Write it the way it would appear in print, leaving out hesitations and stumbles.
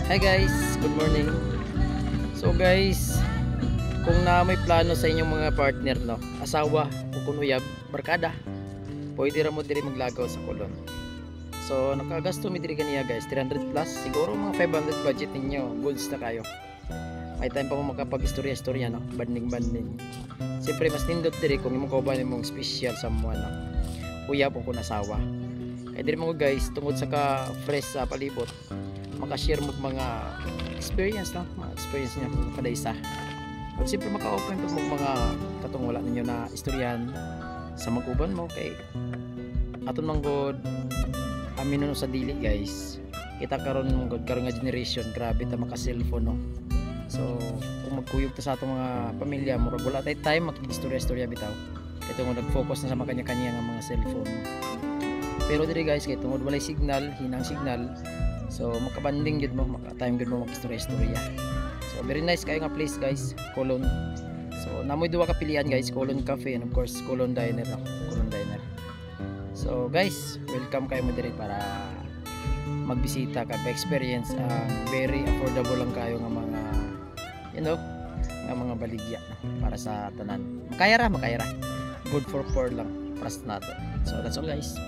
Hi guys, good morning. So guys, kung na may plano sa inyong mga partner no, asawa o kunuyab, barkada, pwede ra mo diri maglagaw sa kulon. So nakagasto mi diri kaniya guys, 300 plus, siguro mga 500 budget ninyo, goods na kayo. May time pa mo makapag-istorya-istorya no, banding-banding. Siyempre mas nindot diri kung imong kauban imong special someone no, uyab o kun asawa. Kaya diri mo guys, tungod sa ka fresh sa palibot, makashare mo mga experience no, mga experience niya kada isa. At siyempre maka-open to mo mga katong wala ninyo na istoryahan sa mag-uban mo kay aton manggod amin no sa dili guys. Kita karon manggod karon nga generation, grabe ta maka cellphone no. So kung magkuyog ta sa atong mga pamilya murag wala tay time makig-istorya-istorya bitaw. Kay tungod nag-focus na sa kanya-kanya nga mga cellphone. Pero diri guys kay tungod walay signal, hinang signal. So makabanding gud mo, maka-time gud mo mag-istorya-istorya. So very nice kayo nga place guys, Colon. So namoy duwa ka pilihan guys, Colon Cafe and of course Colon Diner no, Colon Diner. So guys, welcome kayo mo diri para magbisita ka, experience very affordable lang kayo nga mga nga mga baligya no, para sa tanan. Makaya ra. Good for poor lang para sa nato. So that's all guys.